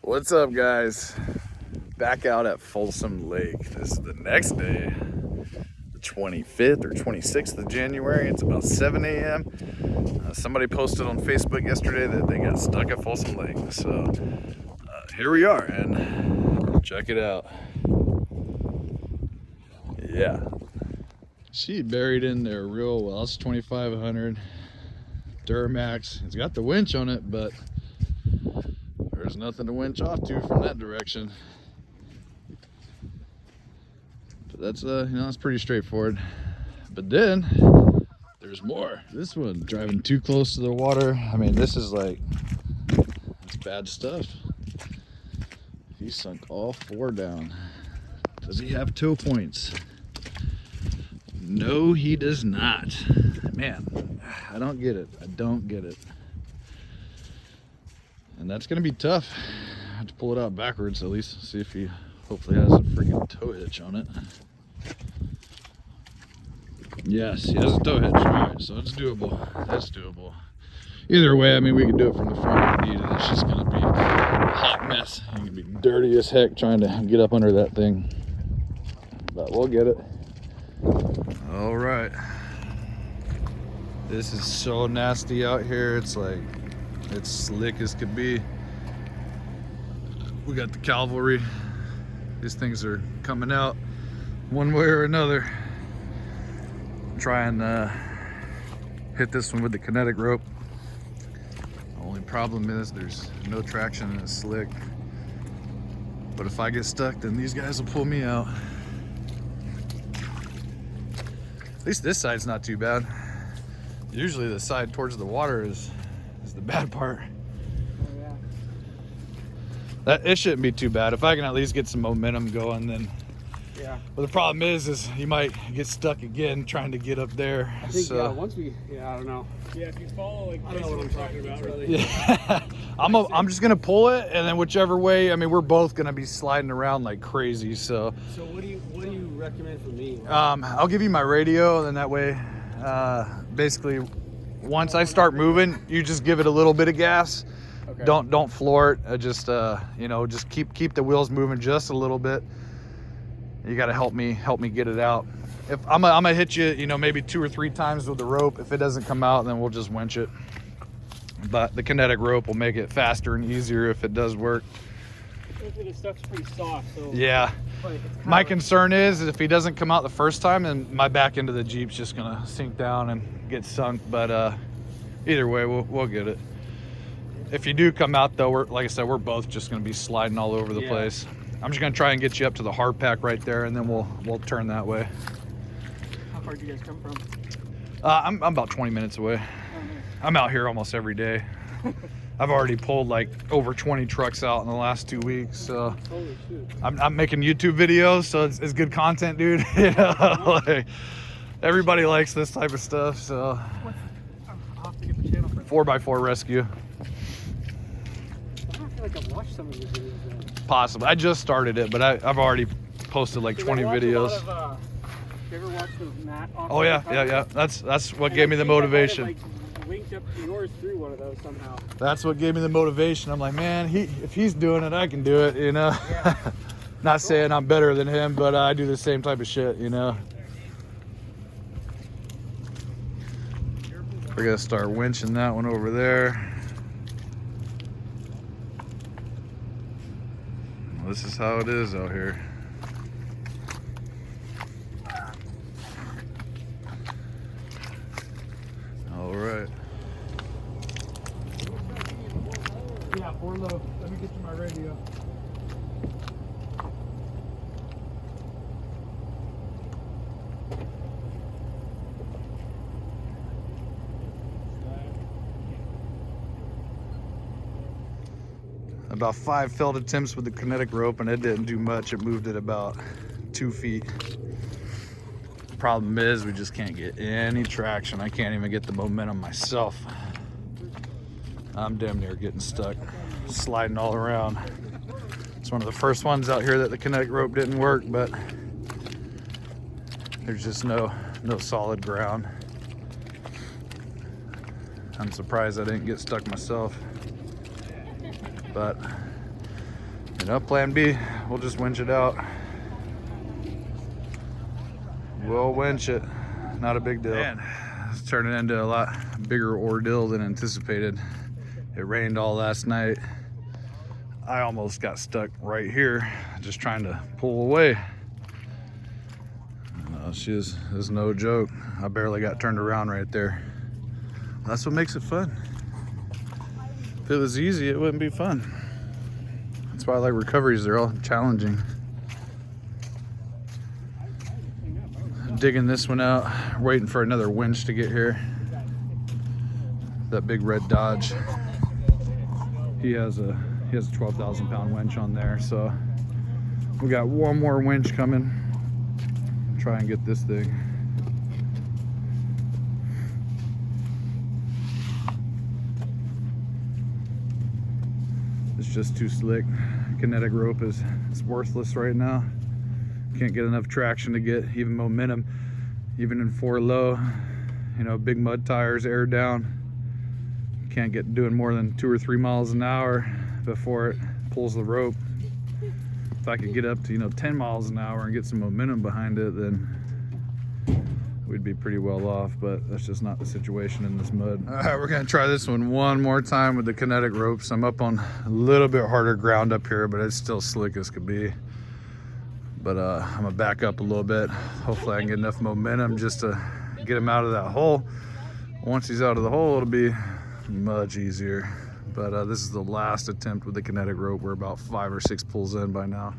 What's up, guys? Back out at Folsom Lake. This is the next day, the 25th or 26th of January. It's about 7 a.m. Somebody posted on Facebook yesterday that they got stuck at Folsom Lake. So here we are, and check it out. Yeah. She buried in there real well. It's 2,500 Duramax. It's got the winch on it, but there's nothing to winch off to from that direction. But that's that's pretty straightforward. But then there's more. This one driving too close to the water. I mean, this is like, it's bad stuff. He sunk all four down. Does he have tow points? No, he does not. Man, I don't get it. I don't get it. And that's gonna be tough. I have to pull it out backwards at least, see if he hopefully has a freaking tow hitch on it. Yes, he has a tow hitch. Alright, so it's doable. That's doable. Either way, I mean, we can do it from the front if needed. It's just gonna be a hot mess. It's gonna be dirty as heck trying to get up under that thing. But we'll get it. Alright. This is so nasty out here. It's like, it's slick as could be. We got the cavalry. These things are coming out one way or another. Try and hit this one with the kinetic rope. The only problem is there's no traction and it's slick. But if I get stuck, then these guys will pull me out. At least this side's not too bad. Usually the side towards the water is the bad part. Oh, yeah. That it shouldn't be too bad. If I can at least get some momentum going, then. Yeah. But the problem is you might get stuck again trying to get up there. I think so, once we, I don't know. Yeah, if you follow, like, I don't know what I'm talking about, really. Yeah. I'm just gonna pull it, and then whichever way. I mean, we're both gonna be sliding around like crazy. So. So what do you recommend for me? I'll give you my radio, and then that way, basically, once I start moving, you just give it a little bit of gas. Okay. Don't floor it. Just just keep the wheels moving just a little bit. You got to help me get it out. If I'm gonna hit you, maybe 2 or 3 times with the rope. If it doesn't come out, then we'll just winch it. But the kinetic rope will make it faster and easier if it does work. Hopefully the stuff's pretty soft, so. Yeah. My concern is if he doesn't come out the first time, then my back end of the Jeep's just gonna sink down and get sunk. But either way, we'll get it. If you do come out though, like I said, we're both just gonna be sliding all over the place. I'm just gonna try and get you up to the hard pack right there, and then we'll turn that way. How far did you guys come from? I'm about 20 minutes away. I'm out here almost every day. I've already pulled like over 20 trucks out in the last 2 weeks. So Holy shoot. I'm making YouTube videos, so it's good content, dude. Like, everybody likes this type of stuff. So I'll have to get the channel for that. 4x4 rescue. I don't feel like I've watched some of your videos. Possibly. I just started it, but I've already posted like 20 videos. You ever watch the Matt? Oh yeah. That's what gave me the motivation. Linked up yours through one of those somehow. That's what gave me the motivation. I'm like, man, if he's doing it, I can do it, Yeah. Not saying I'm better than him, but I do the same type of shit, We're gonna start winching that one over there. Well, this is how it is out here. All right. Yeah, 4 low. Let me get to my radio. About 5 failed attempts with the kinetic rope, and it didn't do much. It moved it about 2 feet. Problem is, we just can't get any traction. I can't even get the momentum myself. I'm damn near getting stuck, sliding all around. It's one of the first ones out here that the kinetic rope didn't work, but there's just no solid ground. I'm surprised I didn't get stuck myself. But You know, plan B, we'll just winch it out. We'll winch it. Not a big deal. Man, it's turning into a lot bigger ordeal than anticipated. It rained all last night. I almost got stuck right here, just trying to pull away. It's no joke. I barely got turned around right there. That's what makes it fun. If it was easy, it wouldn't be fun. That's why I like recoveries. They're all challenging. Digging this one out, waiting for another winch to get here. That big red Dodge. He has a 12,000 pound winch on there, so we got one more winch coming. Try and get this thing. It's just too slick. Kinetic rope is worthless right now. Can't get enough traction to get even momentum, even in 4 low. You know, big mud tires, air down. Can't get doing more than 2 or 3 miles an hour before it pulls the rope. If I could get up to, you know, 10 miles an hour and get some momentum behind it, then we'd be pretty well off, but that's just not the situation in this mud. All right, we're gonna try this one more time with the kinetic ropes. I'm up on a little bit harder ground up here, but it's still slick as could be. But I'm gonna back up a little bit. Hopefully I can get enough momentum just to get him out of that hole. Once he's out of the hole, it'll be much easier. But this is the last attempt with the kinetic rope. We're about 5 or 6 pulls in by now.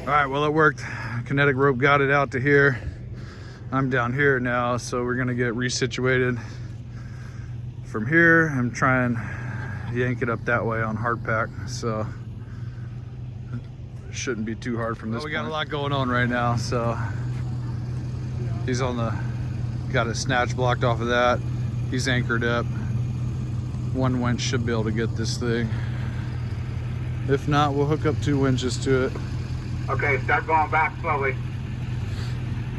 All right, well, it worked. Kinetic rope got it out to here. I'm down here now, so we're gonna get resituated. From here, I'm trying to yank it up that way on hard pack, so it shouldn't be too hard from this point. We got a lot going on right now, so he's on the, got his snatch blocked off of that. He's anchored up. One winch should be able to get this thing. If not, we'll hook up 2 winches to it. Okay, start going back slowly.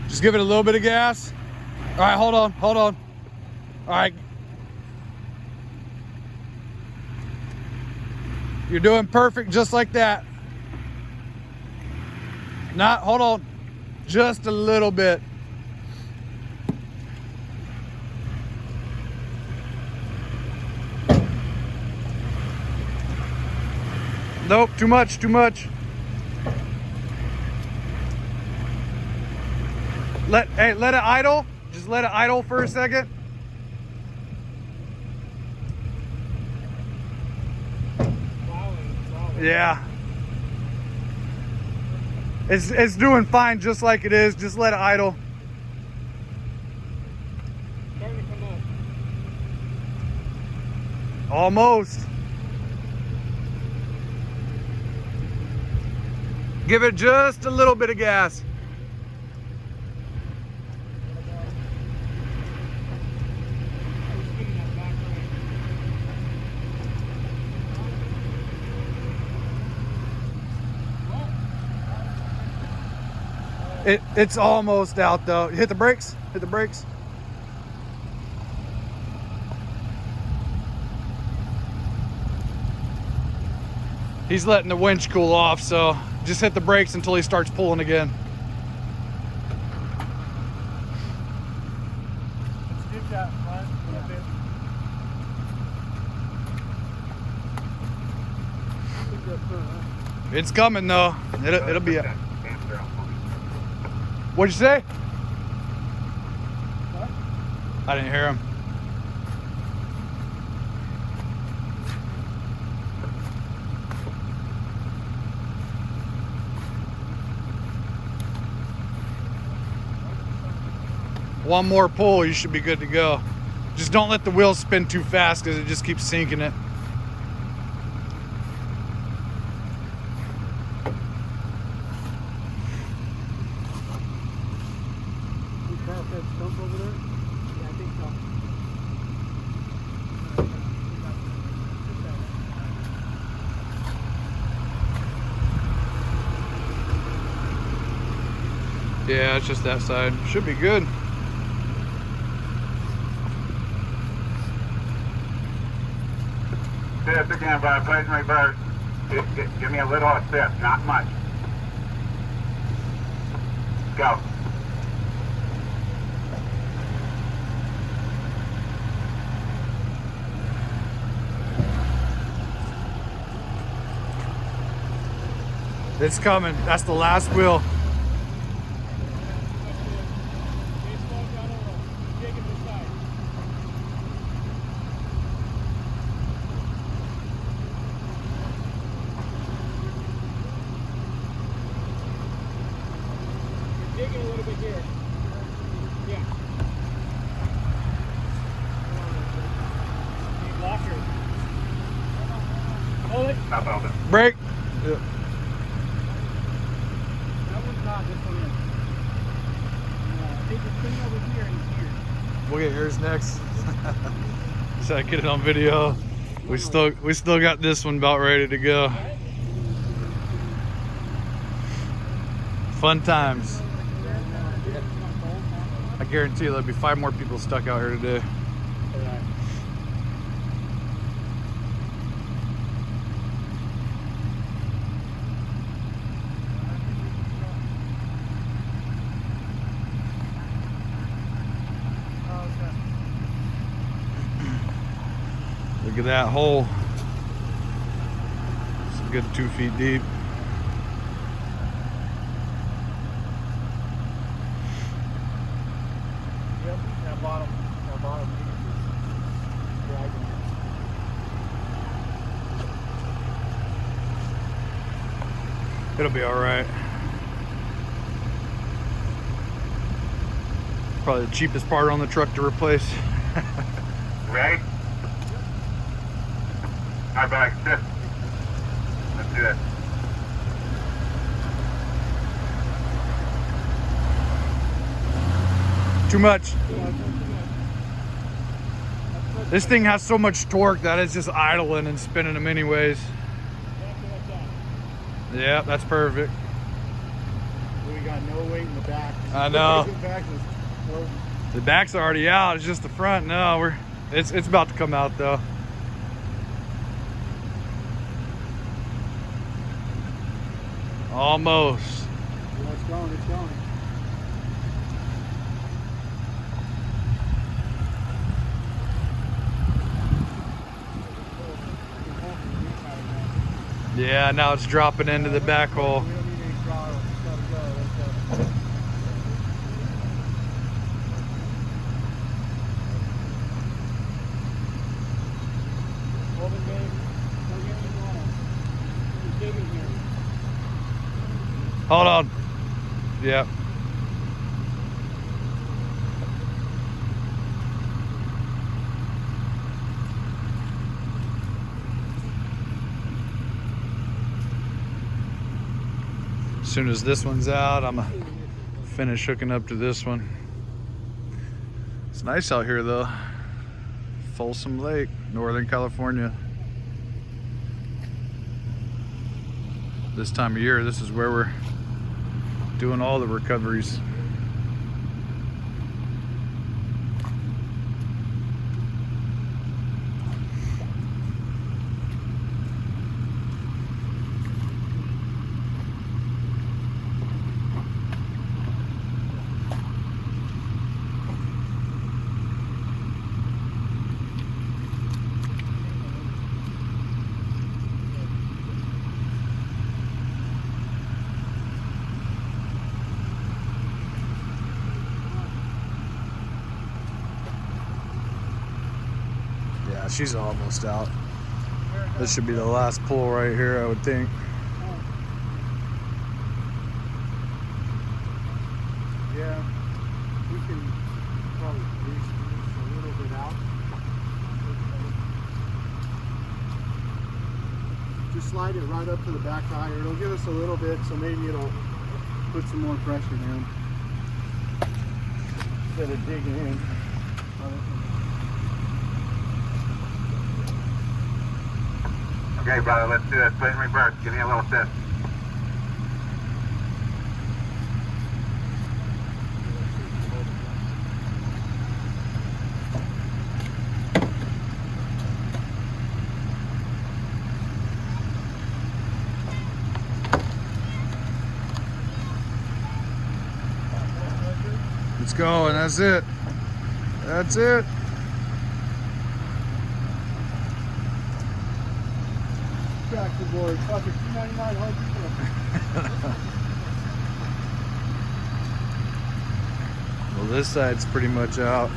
Just give it a little bit of gas. All right, hold on. All right. You're doing perfect, just like that. Hold on. Just a little bit. Nope, too much. Let it idle. Just let it idle for a second. Yeah. It's doing fine just like it is. Just let it idle. Starting to come up. Almost. Give it just a little bit of gas. It's almost out though. Hit the brakes. He's letting the winch cool off, so just hit the brakes until he starts pulling again. Let's get that front a little bit. I think that's good, huh? It's coming though. It'll be. What'd you say? What? I didn't hear him. One more pull, you should be good to go. Just don't let the wheels spin too fast because it just keeps sinking it. Stump over there? Yeah, I think so. Yeah, it's just that side. Should be good. Assist again, bud. Please reverse. Give me a little assist, not much. Go. It's coming. That's the last wheel. Digging a little bit here. Yeah. Need blockers. Hold it. Stop open. Brake. That one's not, this one is. I think it's clean over here and here. We'll get yours next. So I get it on video. We still got this one about ready to go. Fun times. I guarantee there'll be 5 more people stuck out here today. Look at that hole. It's a good 2 feet deep. Yep, that bottom piece is dragging it. It'll be all right. Probably the cheapest part on the truck to replace. Ready? All right, bud. Assist. Let's do this. Too much. This thing has so much torque that it's just idling and spinning them anyways. Yeah, that's perfect. We got no weight in the back. I know. The back is floating. The back's already out. It's just the front. No, it's about to come out though. Almost. Yeah, it's going, it's going. Yeah, now it's dropping into the back hole. We don't need any throttle. Just let it go. Let it go. Hold it, babe. Don't get any wrong. You're digging here. Hold on. Yep. As soon as this one's out, I'm gonna finish hooking up to this one. It's nice out here though. Folsom Lake, Northern California. This time of year, this is where we're doing all the recoveries. Yeah, she's almost out. This should be the last pull right here, I would think. Yeah, we can probably grease a little bit out. just slide it right up to the back tire. It'll give us a little bit, so maybe it'll put some more pressure down instead of digging in. Okay, brother, let's do it. Put it in reverse. Give me a little assist. Let's go, and that's it. That's it. Tractor board, fucking $2.99 hard to Well, this side's pretty much out.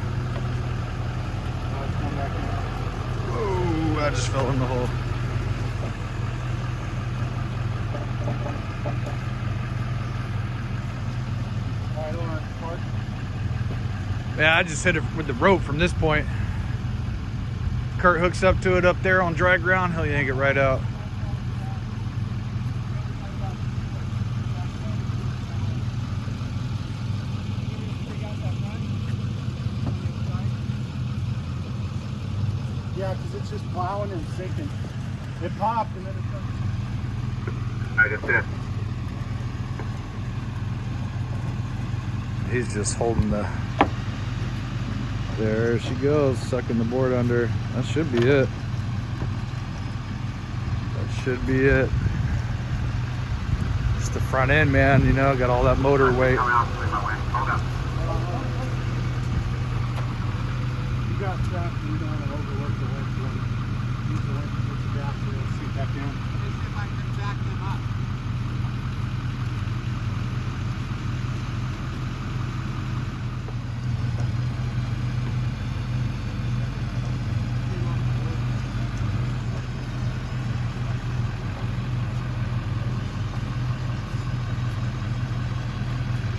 Whoa, I just fell in the hole. Alright, hold on, Mark. Yeah, I just hit it with the rope from this point. Kurt hooks up to it up there on dry ground, he'll yank it right out. Yeah, because it's just plowing and sinking. It popped and then it I just did. He's just holding the... There she goes, sucking the board under. That should be it. That should be it. Just the front end, man, you know, got all that motor weight. Coming off my way. Hold up. You got that, you don't want to overwork the winch. You want to use the winch to put the gas so it'll sink back down. Let me see if I can back them up.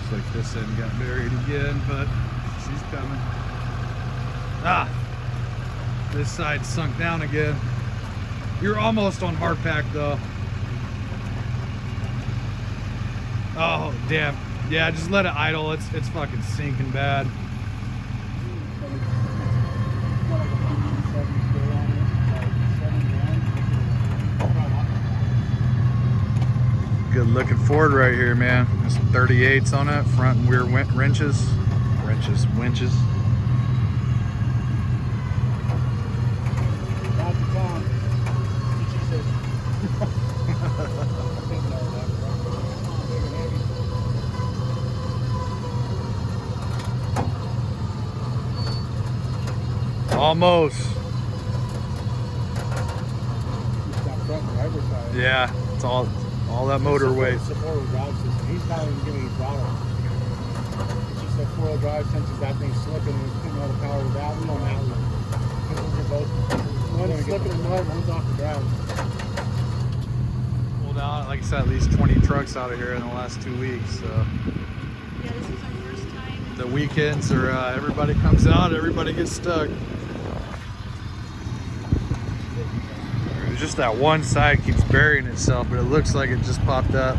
Looks like this end got buried again, but she's coming. Ah, this side sunk down again. You're almost on hard pack though. Oh damn! Yeah, just let it idle. It's fucking sinking bad. Good looking Ford right here, man. There's some 38s on it, front and rear winches. Winches. Almost. Yeah, it's all that motor weight. It's a four-wheel drive system. He's not even giving me throttle. It's just a four-wheel drive since that thing's slipping and it's putting all the power without. We don't matter. Because those are both. One's slipping in mud, one's off the ground. Pulled out, like I said, at least 20 trucks out of here in the last 2 weeks. So. Yeah, this is our first time. The weekends are everybody comes out, everybody gets stuck. Just that one side keeps burying itself, but it looks like it just popped up.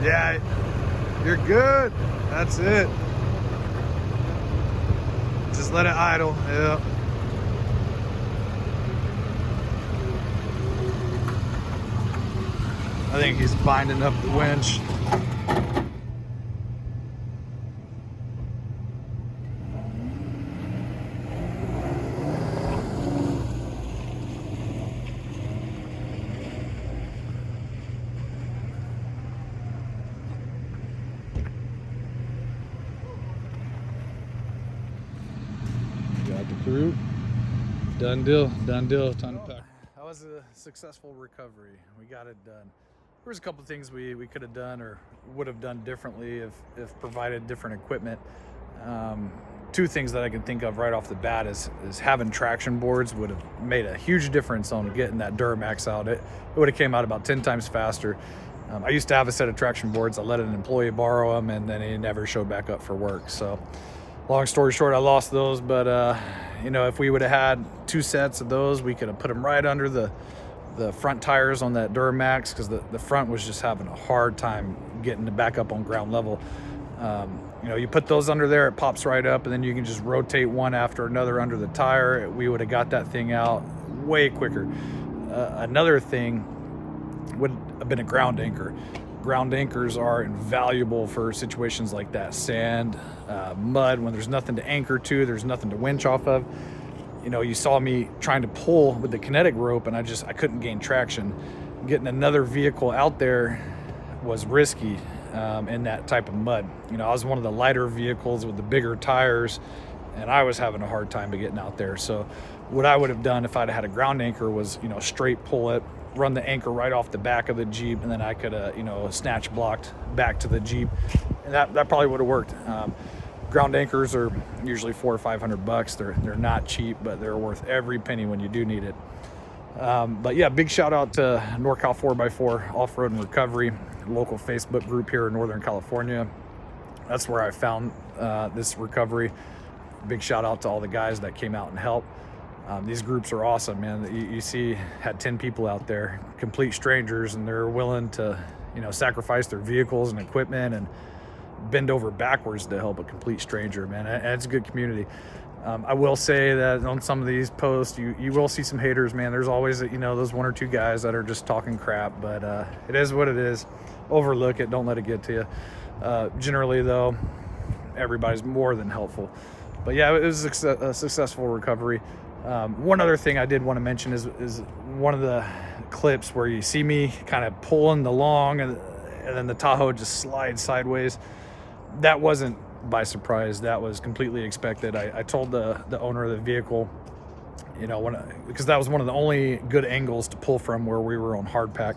Yeah, you're good. That's it. Just let it idle. Yeah. I think he's binding up the winch. Got the crew. Done deal, time to pack. That was a successful recovery. We got it done. There was a couple things we could have done or would have done differently if provided different equipment. Two things that I can think of right off the bat is having traction boards would have made a huge difference on getting that Duramax out. It would have came out about 10 times faster. I used to have a set of traction boards. I let an employee borrow them, and then he never showed back up for work. So long story short, I lost those. But you know, if we would have had 2 sets of those, we could have put them right under the front tires on that Duramax, because the front was just having a hard time getting it back up on ground level. You know, you put those under there, it pops right up, and then you can just rotate one after another under the tire. We would have got that thing out way quicker. Another thing would have been a ground anchor. Ground anchors are invaluable for situations like that. Sand, mud, when there's nothing to anchor to, there's nothing to winch off of. You know, you saw me trying to pull with the kinetic rope, and I couldn't gain traction. Getting another vehicle out there was risky in that type of mud. You know, I was one of the lighter vehicles with the bigger tires, and I was having a hard time getting out there. So what I would have done if I'd had a ground anchor was, you know, straight pull it, run the anchor right off the back of the Jeep, and then I could have, you know, snatch blocked back to the Jeep, and that probably would have worked. Ground anchors are usually $400 or $500. They're not cheap, but they're worth every penny when you do need it. But yeah, big shout out to NorCal 4x4 Off-Road and Recovery, local Facebook group here in Northern California. That's where I found this recovery. Big shout out to all the guys that came out and helped. These groups are awesome, man. You see, had 10 people out there, complete strangers, and they're willing to, you know, sacrifice their vehicles and equipment and bend over backwards to help a complete stranger, man. And it's a good community. I will say that on some of these posts, you will see some haters, man. There's always, you know, those 1 or 2 guys that are just talking crap, but it is what it is. Overlook it, don't let it get to you. Generally though, everybody's more than helpful. But yeah, it was a successful recovery. One other thing I did want to mention is one of the clips where you see me kind of pulling the long, and then the Tahoe just slides sideways. That wasn't by surprise. That was completely expected. I told the owner of the vehicle, you know, because that was one of the only good angles to pull from where we were on hardpack,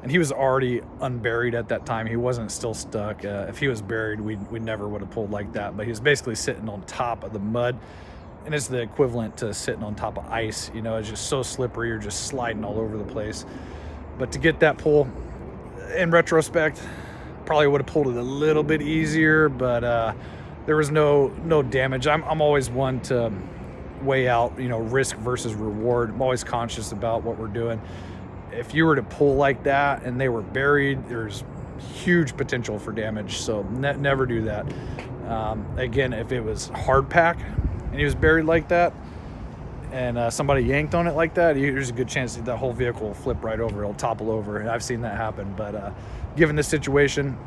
and he was already unburied at that time. He wasn't still stuck. If he was buried, we never would have pulled like that. But he was basically sitting on top of the mud, and it's the equivalent to sitting on top of ice. You know, it's just so slippery, you're just sliding all over the place. But to get that pull, in retrospect, probably would have pulled it a little bit easier, but there was no damage. I'm always one to weigh out, you know, risk versus reward. I'm always conscious about what we're doing. If you were to pull like that and they were buried, there's huge potential for damage. So never do that. Again, if it was hard pack and he was buried like that, and somebody yanked on it like that, there's a good chance that the whole vehicle will flip right over. It'll topple over, and I've seen that happen. But given this situation,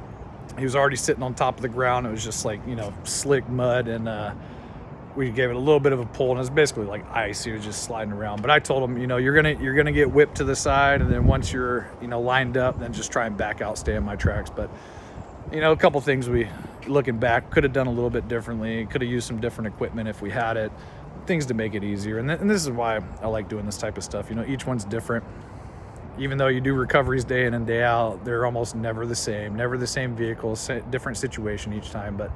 he was already sitting on top of the ground. It was just like, you know, slick mud, and we gave it a little bit of a pull, and it was basically like ice. He was just sliding around. But I told him, you know, you're gonna get whipped to the side, and then once you're, you know, lined up, then just try and back out, stay in my tracks. But you know, a couple things we, looking back, could have done a little bit differently. Could have used some different equipment if we had it. Things to make it easier, and this is why I like doing this type of stuff. You know, each one's different. Even though you do recoveries day in and day out, they're almost never the same vehicles, different situation each time. But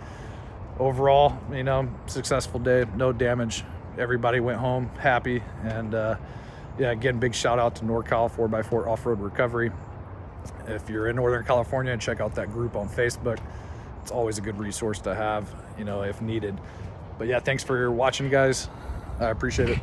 overall, you know, successful day, no damage. Everybody went home happy. And yeah, again, big shout out to NorCal 4x4 Off-Road Recovery. If you're in Northern California, check out that group on Facebook. It's always a good resource to have, you know, if needed. But yeah, thanks for watching, guys. I appreciate it.